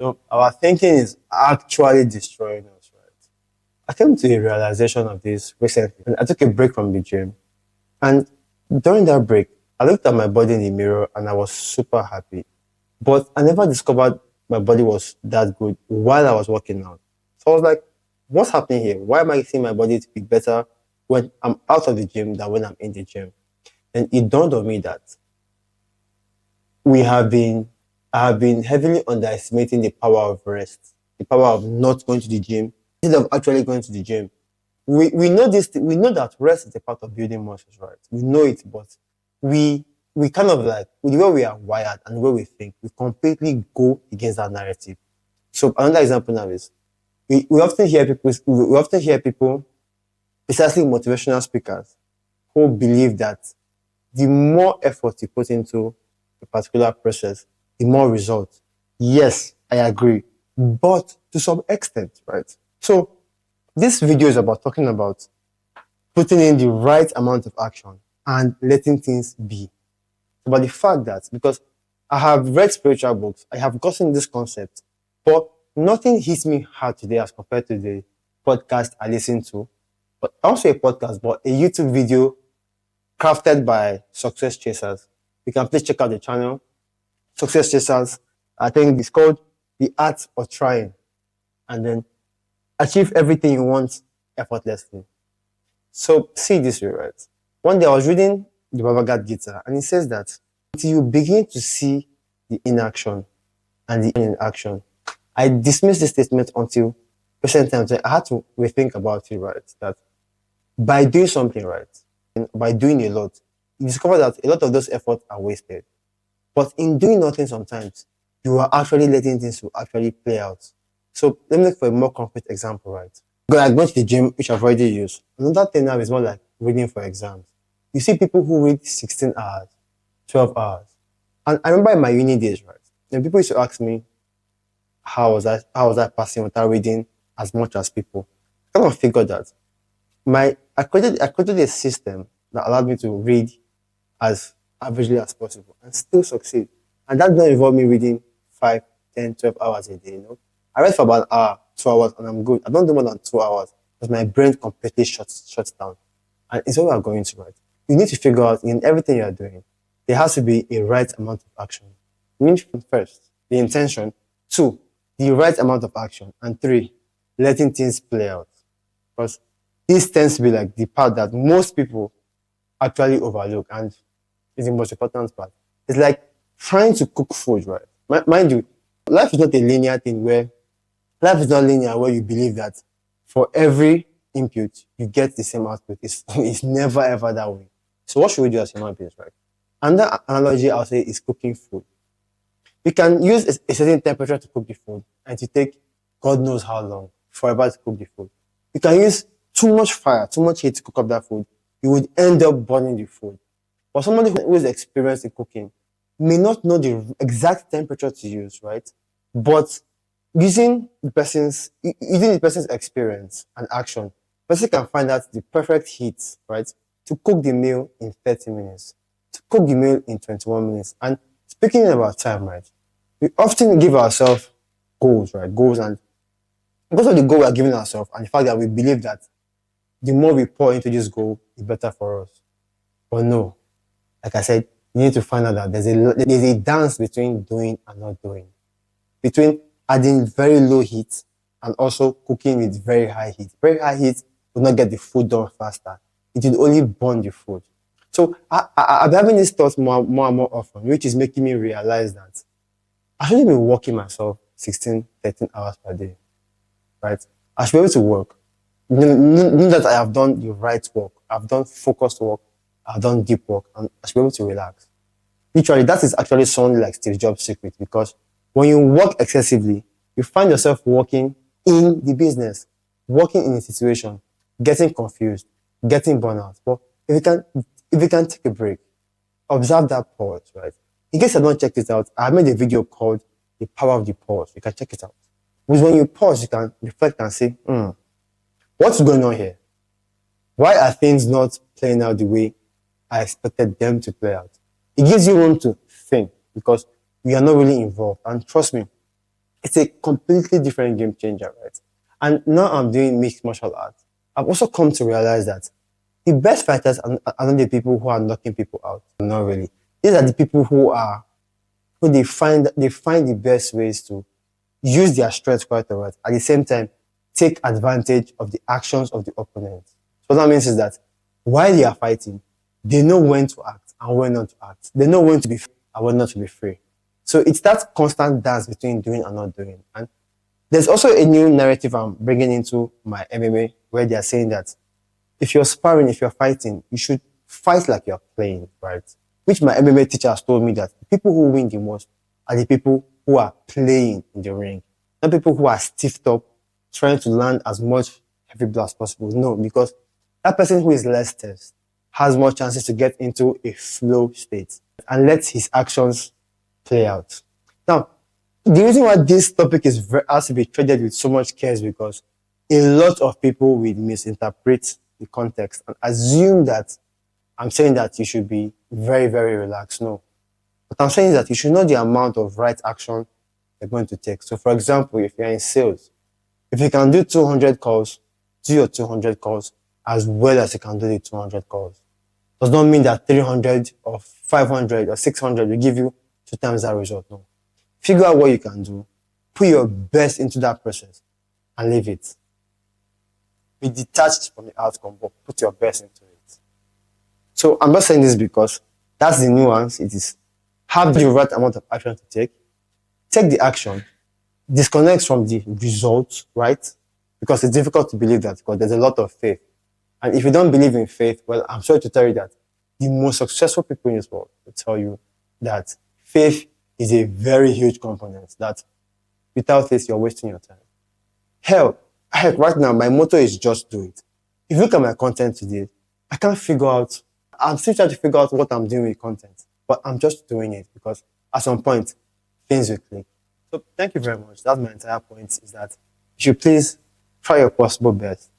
So our thinking is actually destroying us, right? I came to a realization of this recently. And I took a break from the gym. And during that break, I looked at my body in the mirror and I was super happy. But I never discovered my body was that good while I was working out. So I was like, what's happening here? Why am I seeing my body to be better when I'm out of the gym than when I'm in the gym? And it dawned on me that we have been I have been heavily underestimating the power of rest, the power of not going to the gym instead of actually going to the gym. We know this, we know that rest is a part of building muscles, right? We know it, but we we kind of like with the way we are wired and the way we think, we completely go against that narrative. So another example now is we often hear people, especially motivational speakers, who believe that the more effort you put into a particular process, the more results. Yes, I agree, but to some extent, right? So this video is about talking about putting in the right amount of action and letting things be. About the fact that because I have read spiritual books, I have gotten this concept, but nothing hits me hard today as compared to the podcast I listened to, but also a podcast, but a YouTube video crafted by Success Chasers. You can please check out the channel, Success Chasers. I think it's called The Art of Trying, and then achieve everything you want effortlessly. So see this way, right? One day I was reading the Bhagavad Gita, and it says that until you begin to see the inaction and the in action, I dismissed this statement until present times. I had to rethink about it, right? That by doing something right, and by doing a lot, you discover that a lot of those efforts are wasted. But in doing nothing sometimes, you are actually letting things to actually play out. So let me look for a more concrete example, right? Like going to the gym, which I've already used. Another thing now is more like reading for exams. You see people who read 16 hours, 12 hours. And I remember in my uni days, right? And people used to ask me how was I passing without reading as much as people. I kind of figured that I created a system that allowed me to read as averagely as possible and still succeed. And that don't involve me reading 5, 10, 12 hours a day, you know. I read for about an hour, 2 hours, and I'm good. I don't do more than 2 hours because my brain completely shuts down. And it's what we are going to, right? You need to figure out in everything you are doing, there has to be a right amount of action. You need first, the intention. Two, the right amount of action. And three, letting things play out. Because this tends to be like the part that most people actually overlook and is the most important part. It's like trying to cook food, right? Mind you, life is not a linear thing where life is not linear where you believe that for every input you get the same output. It's never ever that way. So what should we do as human beings, right? Another analogy I'll say is cooking food. You can use a certain temperature to cook the food and to take God knows how long forever to cook the food. You can use too much fire, too much heat to cook up that food. You would end up burning the food. But somebody who is experienced in cooking may not know the exact temperature to use, right? But using the person's experience and action, the person can find out the perfect heat, right? To cook the meal in 30 minutes, to cook the meal in 21 minutes. And speaking about time, right? We often give ourselves goals, right? Goals, and because of the goal we are giving ourselves and the fact that we believe that the more we pour into this goal, the better for us. But no, like I said, you need to find out that there's a dance between doing and not doing, between adding very low heat and also cooking with very high heat. Very high heat will not get the food done faster. It will only burn the food. So I've been having these thoughts more and more often, which is making me realize that I shouldn't be working myself 16, 13 hours per day, right? I should be able to work. Know that I have done the right work. I've done focused work. I've done deep work, and I should be able to relax. Literally, that is actually sounding like Steve Jobs' secret because when you work excessively, you find yourself working in the business, working in a situation, getting confused, getting burnout. But if you can take a break, observe that pause, right? In case I don't check this out, I made a video called The Power of the Pause. You can check it out. Because when you pause, you can reflect and say, what's going on here? Why are things not playing out the way I expected them to play out? It gives you room to think because we are not really involved. And trust me, It's a completely different game changer, right? And now I'm doing mixed martial arts. I've also come to realize that the best fighters are not the people who are knocking people out. Not really. These are the people who they find the best ways to use their strength quite a lot. At the same time, take advantage of the actions of the opponent. So what that means is that while they are fighting, they know when to act and when not to act. They know when to be free and when not to be free. So it's that constant dance between doing and not doing. And there's also a new narrative I'm bringing into my MMA where they are saying that if you're sparring, if you're fighting, you should fight like you're playing, right? Which my MMA teacher has told me that the people who win the most are the people who are playing in the ring, not people who are stiffed up, trying to land as much heavy blow as possible. No, because that person who is less tense has more chances to get into a flow state and let his actions play out. Now, the reason why this topic has to be treated with so much care is because a lot of people will misinterpret the context and assume that I'm saying that you should be very, very relaxed. No. What I'm saying is that you should know the amount of right action you're going to take. So, for example, if you're in sales, if you can do 200 calls, do your 200 calls as well as you can do the 200 calls. Does not mean that 300 or 500 or 600 will give you two times that result. No. Figure out what you can do, put your best into that process, and leave it. Be detached from the outcome, but put your best into it. So I'm not saying this because that's the nuance. It is have the right amount of action to take the action, disconnect from the results, right? Because it's difficult to believe that because there's a lot of faith. And if you don't believe in faith, well, I'm sorry to tell you that the most successful people in this world will tell you that faith is a very huge component, that without this, you're wasting your time. Heck, right now, my motto is just do it. If you look at my content today, I'm still trying to figure out what I'm doing with content, but I'm just doing it because at some point, things will click. So thank you very much. That's my entire point, is that you should please try your possible best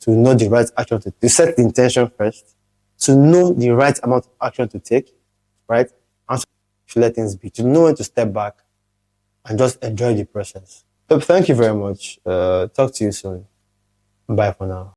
to know the right action to set the intention first, to know the right amount of action to take, right? And to let things be, to know when to step back and just enjoy the process. So thank you very much. Talk to you soon. Bye for now.